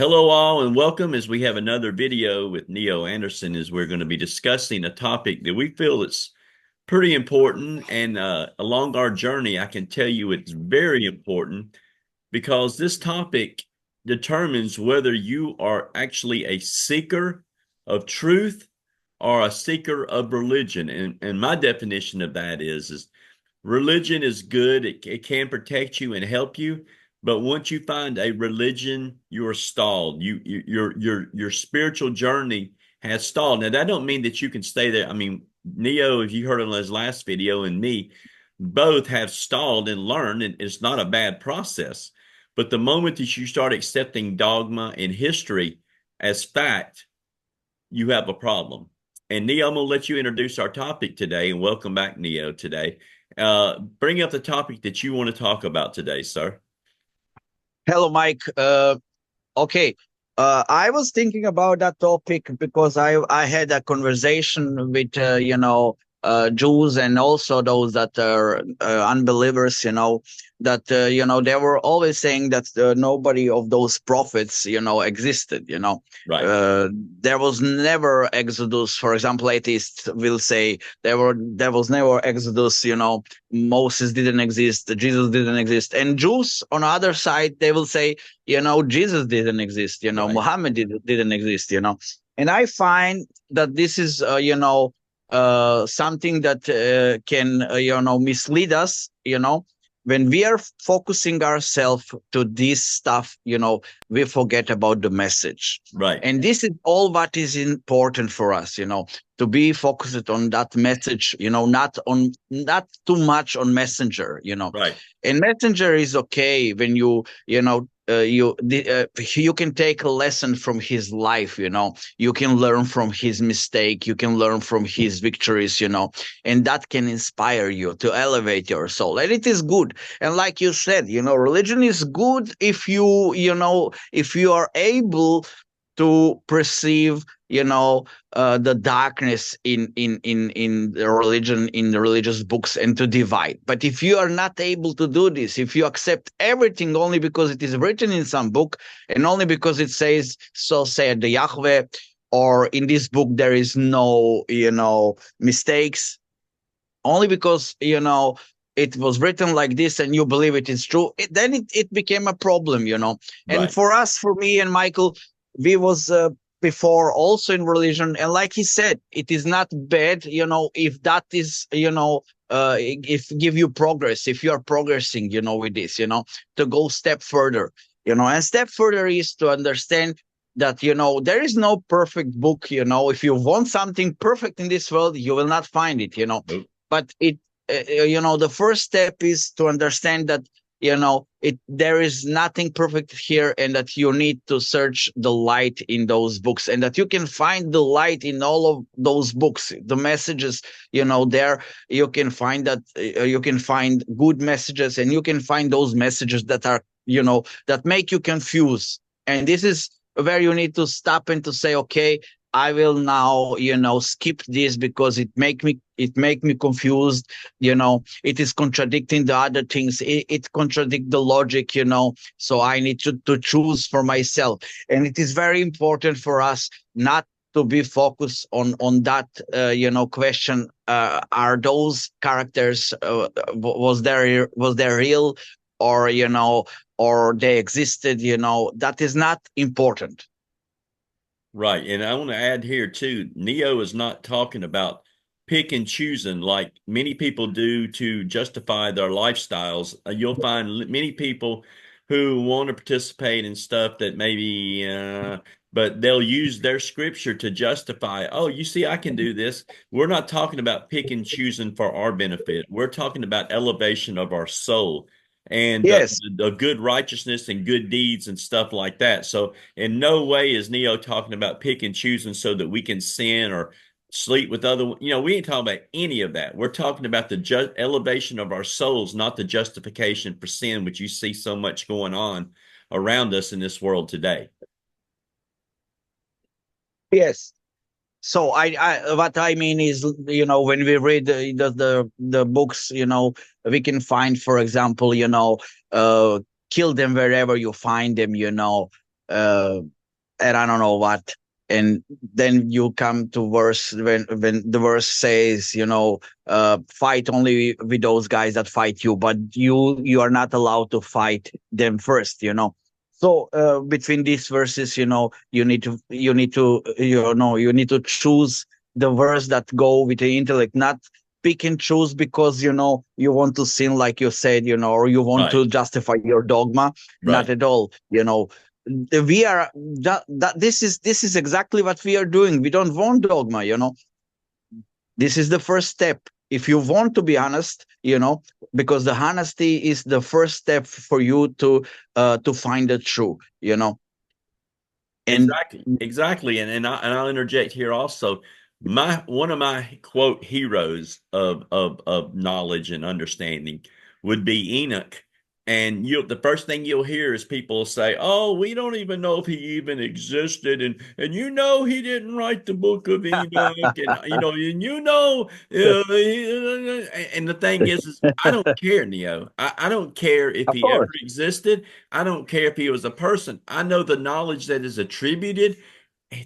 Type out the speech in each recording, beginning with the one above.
Hello all and welcome as we have another video with Neo Anderson as we're going to be discussing a topic that we feel is pretty important and along our journey I can tell you it's very important because this topic determines whether you are actually a seeker of truth or a seeker of religion. And my definition of that is religion is good. It can protect you and help you. But once you find a religion, you are stalled. Your spiritual journey has stalled. Now that don't mean that you can stay there. I mean, Neo, if you heard on his last video, and me, both have stalled and learned, and it's not a bad process. But the moment that you start accepting dogma and history as fact, you have a problem. And Neo, I'm going to let you introduce our topic today, and welcome back, Neo, today. Bring up the topic that you want to talk about today, sir. Hello, Mike. Okay. I was thinking about that topic because I had a conversation with Jews and also those that are unbelievers. That they were always saying that nobody of those prophets existed. Right. There was never Exodus. For example, atheists will say there was never Exodus. Moses didn't exist, Jesus didn't exist, and Jews on the other side they will say Jesus didn't exist, Right. Muhammad didn't exist, and I find that this is something that can mislead us, when we are focusing ourselves to this stuff, we forget about the message. Right. And this is all what is important for us, to be focused on that message, not too much on messenger, Right. and messenger is okay when you can take a lesson from his life, you can learn from his mistake, you can learn from his victories, and that can inspire you to elevate your soul, and it is good. And like you said, religion is good if if you are able to perceive the darkness in the religion, in the religious books, and to divide. But if you are not able to do this, if you accept everything only because it is written in some book and only because it says so said the Yahweh, or in this book there is no mistakes, only because it was written like this and you believe it is true, then it became a problem. And Right. for us, for me and Michael, we was before also in religion, and like he said, it is not bad, if that is if give you progress, if you are progressing, with this, to go step further, and step further is to understand that there is no perfect book. If you want something perfect in this world, you will not find it. Nope. But the first step is to understand that there is nothing perfect here, and that you need to search the light in those books, and that you can find the light in all of those books, the messages, there you can find that you can find good messages, and you can find those messages that are that make you confused. And this is where you need to stop and to say, okay, I will now, skip this because it make me confused. It is contradicting the other things. It contradicts the logic. So I need to choose for myself. And it is very important for us not to be focused on that, question. Are those characters was there real, or or they existed? That is not important. Right. And I want to add here too, Neo is not talking about pick and choosing like many people do to justify their lifestyles. You'll find many people who want to participate in stuff that maybe, but they'll use their scripture to justify, oh, you see, I can do this. We're not talking about pick and choosing for our benefit. We're talking about elevation of our soul and Yes. the good righteousness and good deeds and stuff like that. So in no way is Neo talking about pick and choosing so that we can sin or sleep with other, we ain't talking about any of that. We're talking about the elevation of our souls, not the justification for sin, which you see so much going on around us in this world today. Yes. So I what I mean is, when we read the books, we can find, for example, kill them wherever you find them, uh, and I don't know what. And then you come to verse when the verse says, fight only with those guys that fight you, but you are not allowed to fight them first. So between these verses, you need to choose the verse that go with the intellect, not pick and choose because you want to sin, like you said, or you want Right. to justify your dogma. Not Right. at all. We are that this is exactly what we are doing. We don't want dogma. This is the first step if you want to be honest, because the honesty is the first step for you to find the truth. And Exactly, exactly, and I'll interject here also. My one of my quote heroes of knowledge and understanding would be Enoch, and you the first thing you'll hear is people say, "Oh, we don't even know if he even existed," and he didn't write the book of Enoch, and and the thing is I don't care, Neo. I don't care if of he ever course. existed. I don't care if he was a person. I know the knowledge that is attributed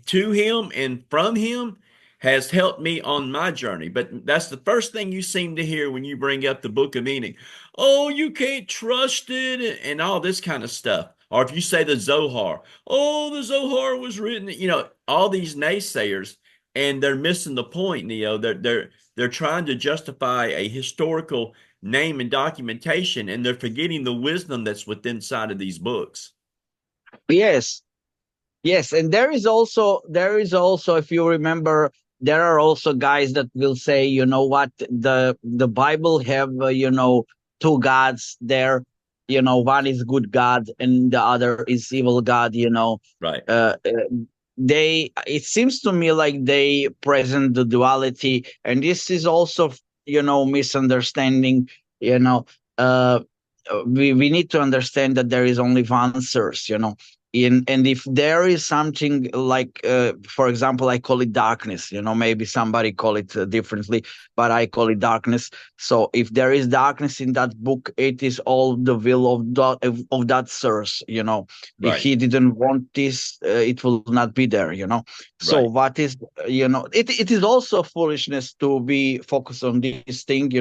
to him and from him has helped me on my journey. But that's the first thing you seem to hear when you bring up the Book of Enoch. Oh, you can't trust it and all this kind of stuff. Or if you say the Zohar, oh, the Zohar was written, all these naysayers, and they're missing the point, Neo. They're trying to justify a historical name and documentation, and they're forgetting the wisdom that's within inside of these books. Yes. Yes, and there is also, if you remember, there are also guys that will say, you know what, the Bible have two gods there. One is good God and the other is evil God. Right, Uh, they it seems to me like they present the duality, and this is also misunderstanding. You know, uh, we need to understand that there is only one source. And if there is something like for example, I call it darkness. Maybe somebody call it differently, but I call it darkness. So if there is darkness in that book, it is all the will of that source. If right, he didn't want this, it will not be there. So right, what is, it is also foolishness to be focused on this thing.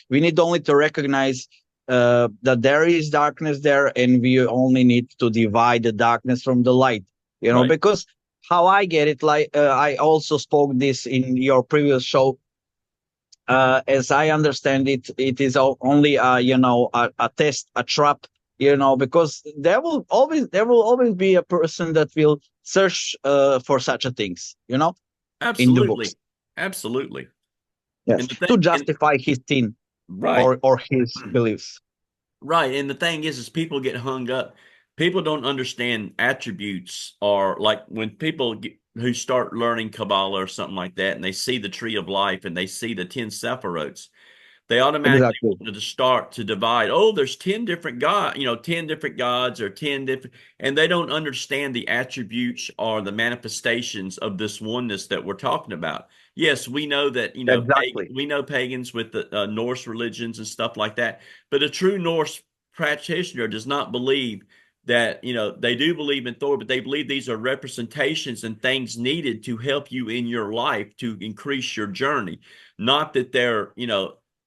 We need only to recognize that there is darkness there, and we only need to divide the darkness from the light. right. Because how I get it, like I also spoke this in your previous show. As I understand it, it is only a test, a trap. Because there will always be a person that will search for such a things. In the books. Absolutely. Absolutely. Yes, And the to thing, and justify his sin right, or his beliefs. right. And the thing is people get hung up. People don't understand attributes, or like when who start learning Kabbalah or something like that, and they see the tree of life and they see the 10 Sephirotes, they automatically Exactly. wanted to start to divide. Oh, there's 10 different 10 different gods or 10 different, and they don't understand the attributes or the manifestations of this oneness that we're talking about. Yes, we know that, Exactly. we know pagans with the Norse religions and stuff like that, but a true Norse practitioner does not believe that, they do believe in Thor, but they believe these are representations and things needed to help you in your life to increase your journey. Not that they're,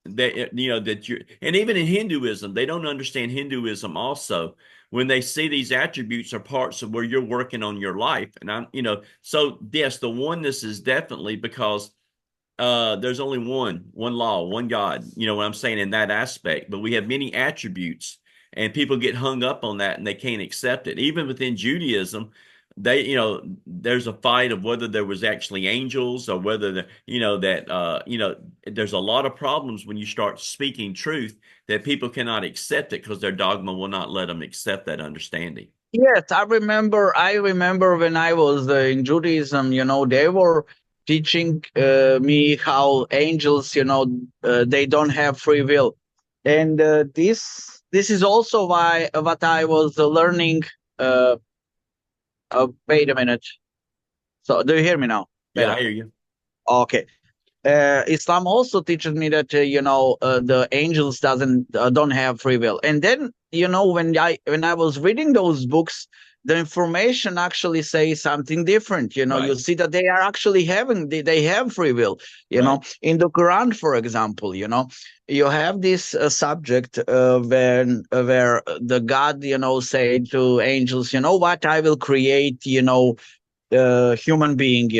that you, and even in Hinduism they don't understand Hinduism also, when they see these attributes are parts of where you're working on your life. And so yes, the oneness is definitely because there's only one law, one God, what I'm saying in that aspect, but we have many attributes, and people get hung up on that and they can't accept it. Even within Judaism, there's a fight of whether there was actually angels, or whether there's a lot of problems when you start speaking truth, that people cannot accept it because their dogma will not let them accept that understanding. Yes, I remember when I was in Judaism, they were teaching me how angels, they don't have free will. And this is also why what I was learning. Uh, Wait a minute. So do you hear me now? Yeah, I Better. hear you. Okay. Islam also teaches me that the angels don't have free will. And then when I was reading those books, the information actually says something different. You Right. see that they are actually they have free will. Right. In the Quran, for example, you have this subject where the God, say to angels, you know what, I will create, human being,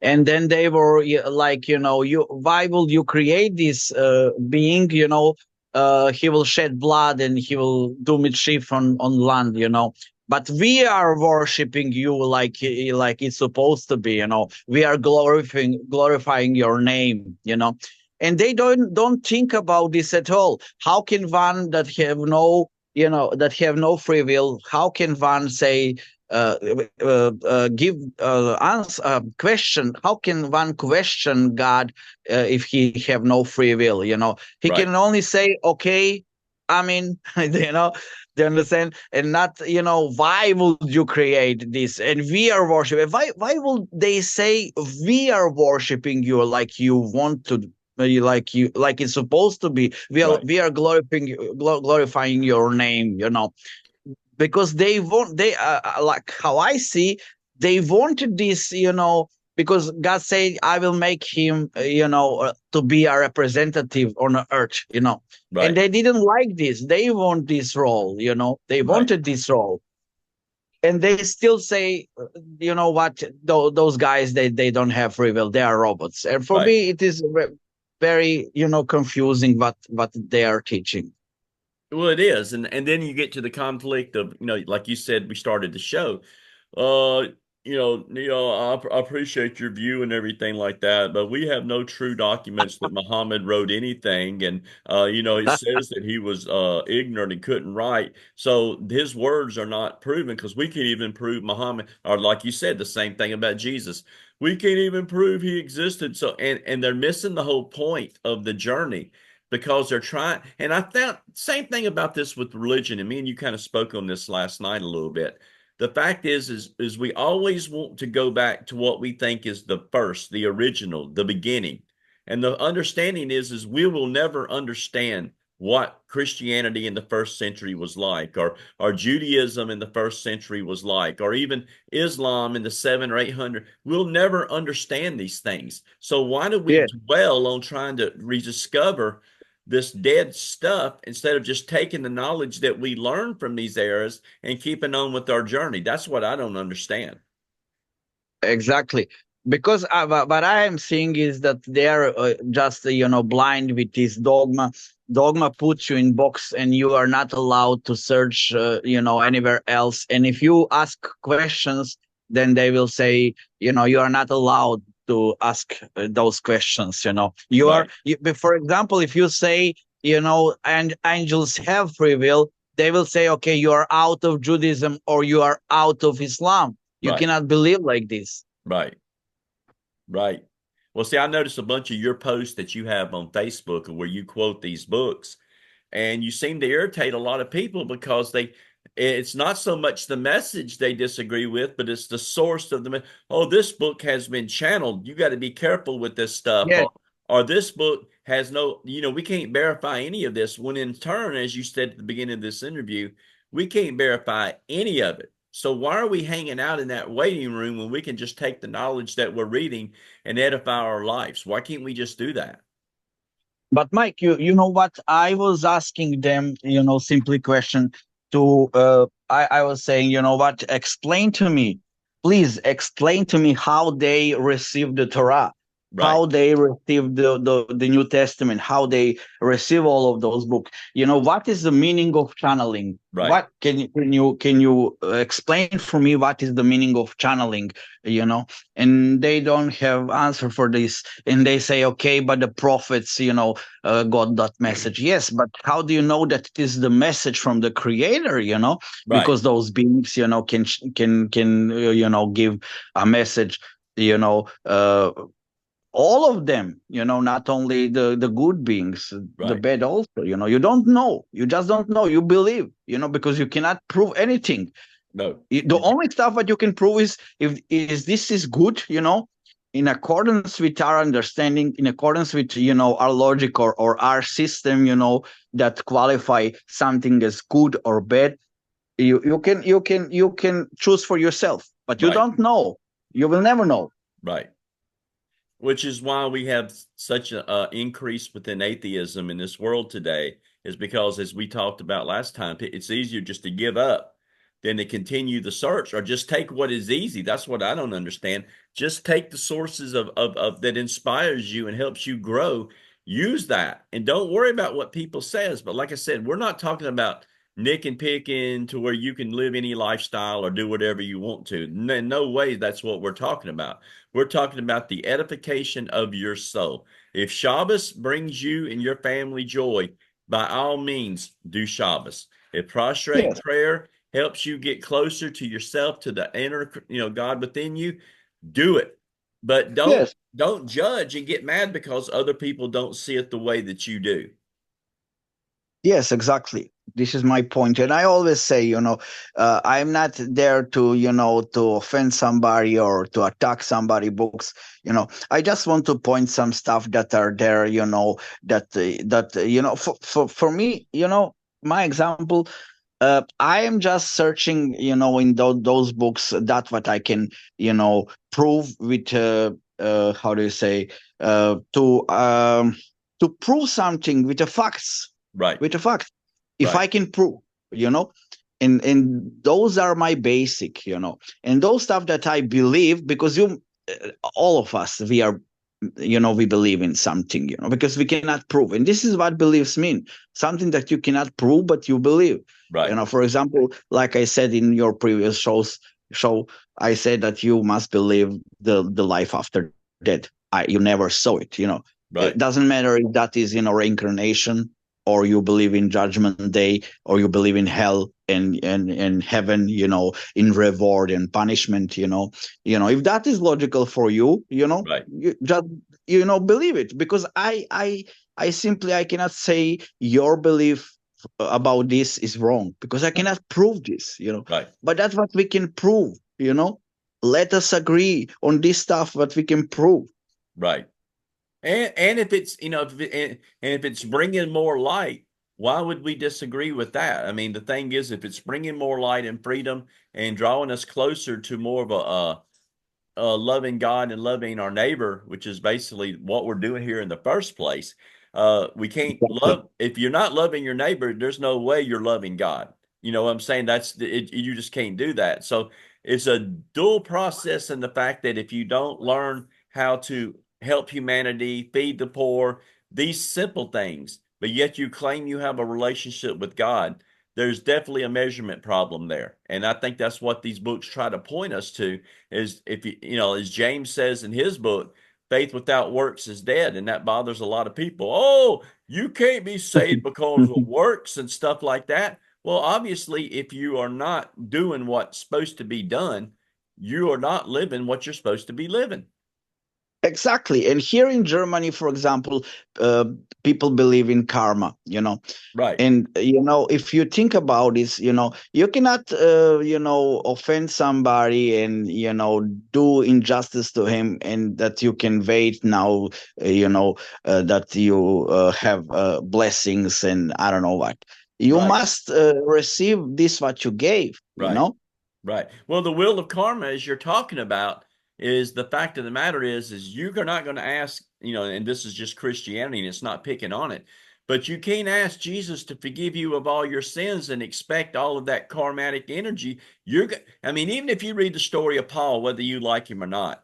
and then they were like, you why will you create this being, he will shed blood and he will do mischief on land, but we are worshiping you like it's supposed to be, we are glorifying your name, and they don't think about this at all. How can one that have no free will, how can one say uh, give answer question, how can one question God if he have no free will, he Right. can only say okay, I mean, do you understand? And not, why would you create this and we are worshiping, why will they say we are worshiping you like you want to, like it's supposed to be, Right. we are glorifying your name, because they want, they like how I see, they wanted this, because God said, I will make him, to be a representative on the earth, and Right. they didn't like this. They want this role, they Right. wanted this role, and they still say, you know what, those guys, they don't have free will. They are robots, and for Right. me, it is very, confusing what they are teaching. Well, it is, and then you get to the conflict of, like you said, we started the show. Uh, I appreciate your view and everything like that, but we have no true documents that Muhammad wrote anything, and it says that he was ignorant and couldn't write, so his words are not proven because we can't even prove Muhammad, or like you said, the same thing about Jesus. We can't even prove he existed. So, and they're missing the whole point of the journey because they're trying. And I found same thing about this with religion. And me and you kind of spoke on this last night a little bit. The fact is we always want to go back to what we think is the first, the original, the beginning. And the understanding is we will never understand what Christianity in the first century was like, or Judaism in the first century was like, or even Islam in the 700 or 800. We'll never understand these things. So why do we Yeah. dwell on trying to rediscover this dead stuff instead of just taking the knowledge that we learned from these eras and keeping on with our journey? That's what I don't understand. Exactly. Because what I am seeing is that they are just, blind with this dogma. Dogma puts you in box and you are not allowed to search, anywhere else. And if you ask questions, then they will say, you are not allowed to ask those questions. Right, For example, if you say, and angels have free will, they will say, okay, you are out of Judaism or you are out of Islam. You right, cannot believe like this. right, right. Well, see, I noticed a bunch of your posts that you have on Facebook where you quote these books, and you seem to irritate a lot of people because it's not so much the message they disagree with, but it's the source of oh, this book has been channeled, you got to be careful with this stuff, Yes, or this book has no, we can't verify any of this, when in turn, as you said at the beginning of this interview, we can't verify any of it. So why are we hanging out in that waiting room when we can just take the knowledge that we're reading and edify our lives? Why can't we just do that? but Mike, you know what? I was asking them, simply question to I was saying, you know what, explain to me, please explain to me how they received the Torah, Right, how they received the New Testament, how they receive all of those books. What is the meaning of channeling? right, What can you explain for me what is the meaning of channeling? You know, and they don't have answer for this, and they say, okay, but the prophets, got that message. Yes, but how do you know that it is the message from the creator, right, because those beings, can give a message, you know uh all of them, not only the good beings, the right. bad also, you don't know, you just don't know, you believe, because you cannot prove anything. No. The only stuff that you can prove is if is this is good, in accordance with our understanding, in accordance with our logic, or our system, that qualify something as good or bad. You can choose for yourself, but you Right, don't know. You will never know. right. Which is why we have such an increase within atheism in this world today, is because, as we talked about last time, it's easier just to give up than to continue the search or just take what is easy. That's what I don't understand. Just take the sources of that inspires you and helps you grow. Use that and don't worry about what people says. But like I said, we're not talking about nick and picking to where you can live any lifestyle or do whatever you want to. In no way that's what we're talking about. We're talking about the edification of your soul. If Shabbos brings you and your family joy, by all means, do Shabbos. If prostrate Yes, prayer helps you get closer to yourself, to the inner, God within you, do it. But don't yes. don't judge and get mad because other people don't see it the way that you do. Yes, exactly. This is my point. And I always say, I'm not there to offend somebody or to attack somebody books. I just want to point some stuff that are there, for me, my example, I am just searching, in those books, that what I can, prove with, how do you say, to prove something with the facts, Right, with the facts. If right, I can prove, you know, and those are my basic, and those stuff that I believe, because all of us, we believe in something, because we cannot prove, and this is what beliefs mean: something that you cannot prove but you believe. right, For example, like I said in your previous show, I said that you must believe the life after death. You never saw it. It right, doesn't matter if that is reincarnation, or you believe in judgment day, or you believe in hell and heaven, in reward and punishment. If that is logical for you, right, you just believe it, because I simply, I cannot say your belief about this is wrong, because I cannot prove this. right, But that's what we can prove. Let us agree on this stuff what we can prove. right. And if it's and if it's bringing more light, why would we disagree with that? I mean, the thing is, if it's bringing more light and freedom and drawing us closer to more of loving God and loving our neighbor, which is basically what we're doing here in the first place. We can't Exactly. love if you're not loving your neighbor. There's no way you're loving God. You know what I'm saying? You just can't do that. So it's a dual process in the fact that if you don't learn how to help humanity, feed the poor, these simple things, but yet you claim you have a relationship with God, there's definitely a measurement problem there. And I think that's what these books try to point us to is if as James says in his book, faith without works is dead. And that bothers a lot of people. Oh, you can't be saved because of works and stuff like that. Well, obviously, if you are not doing what's supposed to be done, you are not living what you're supposed to be living. Exactly. And here in Germany, for example, uh, people believe in karma. Right, And if you think about this, you cannot offend somebody and do injustice to him, and that you can wait now, that you have blessings, and I don't know what. You right, must receive this what you gave. right. Right. Well, the will of karma, as you're talking about, is the fact of the matter is you're not going to ask, and this is just Christianity and it's not picking on it, but you can't ask Jesus to forgive you of all your sins and expect all of that karmatic energy. I mean, even if you read the story of Paul, whether you like him or not,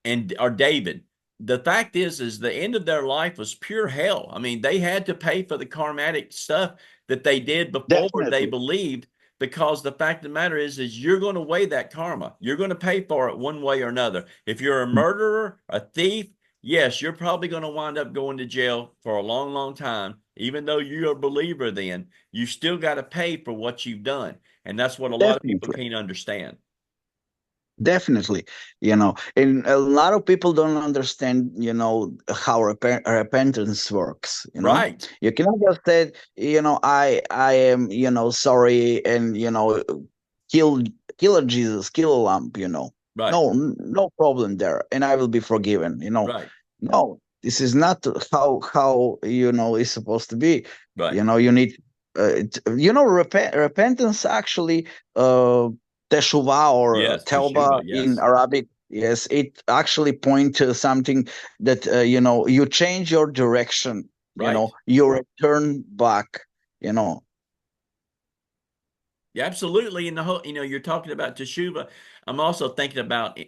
and or David. The fact is the end of their life was pure hell. I mean, they had to pay for the karmatic stuff that they did before they Definitely. believed, because the fact of the matter is you're going to weigh that karma. You're going to pay for it one way or another. If you're a murderer, a thief, yes, you're probably going to wind up going to jail for a long, long time. Even though you're a believer, then you still got to pay for what you've done. And that's what a lot of people Definitely. can't understand. Definitely, and a lot of people don't understand, how repentance works. Right. You cannot just say, I am, sorry, and kill kill a Jesus, kill a lamb. Right. No problem there, and I will be forgiven. Right. No, this is not how it's supposed to be. Right. You need repentance actually, teshuvah or Yes. Teshuva. tauba in Yes. Arabic. Yes, it actually point to something that you change your direction. Right. You return back. You know, Yeah, absolutely. And the whole, you're talking about teshuva. I'm also thinking about,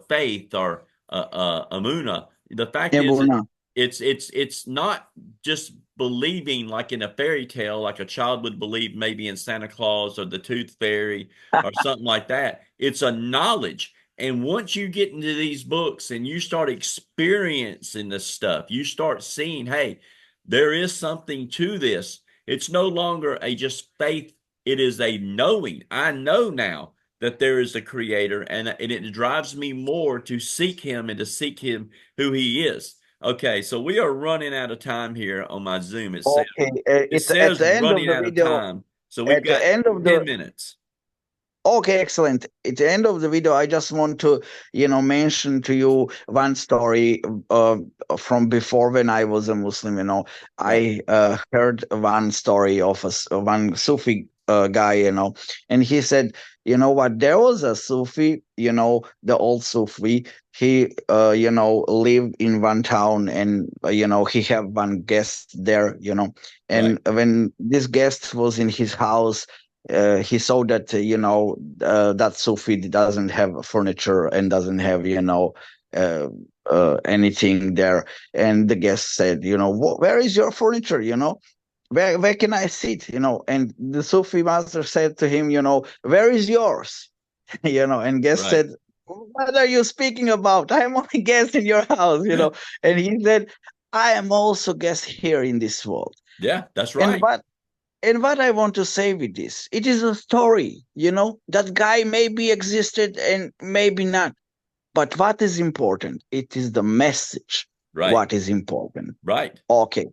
faith or amuna. The fact is, Ebuna. it's not just believing like in a fairy tale, like a child would believe maybe in Santa Claus or the Tooth Fairy or something like that. It's a knowledge. And once you get into these books and you start experiencing this stuff, you start seeing, hey, there is something to this. It's no longer a just faith, it is a knowing. I know now that there is a creator, and it drives me more to seek him and to seek him who he is. Okay, so we are running out of time here on my Zoom. It says Okay, it it's at says the end of running the out of video. time. So we've At the got end of 10 the minutes. Okay, excellent. At the end of the video, I just want to, mention to you one story uh, from before when I was a Muslim. Right, I heard one story of one Sufi guy, and he said, you know what, there was a Sufi, the old Sufi. He, lived in one town, and he had one guest there, right, and when this guest was in his house, he saw that that Sufi doesn't have furniture and doesn't have uh, anything there, and the guest said, where is your furniture? Where can I sit? And the Sufi master said to him, where is yours? And guest right. said, what are you speaking about? I am only guest in your house. And he said, I am also guest here in this world. Yeah, that's And right. what I want to say with this, it is a story, that guy maybe existed and maybe not. But what is important? It is the message. Right, What is important? right. Okay,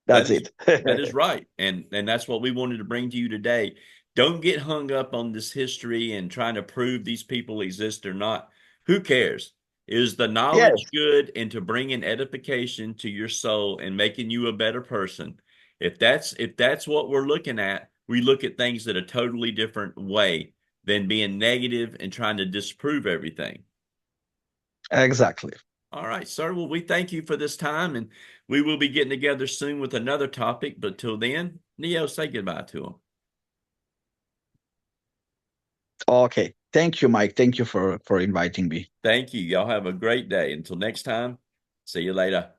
That that's is it. that is right. And that's what we wanted to bring to you today. Don't get hung up on this history and trying to prove these people exist or not. Who cares? Is the knowledge Yes, good and to bring an edification to your soul and making you a better person? If that's what we're looking at, we look at things in a totally different way than being negative and trying to disprove everything. exactly. All right, sir. Well, we thank you for this time, and we will be getting together soon with another topic. But till then, Neo, say goodbye to him. Okay. Thank you, Mike. Thank you for inviting me. Thank you. Y'all have a great day. Until next time, see you later.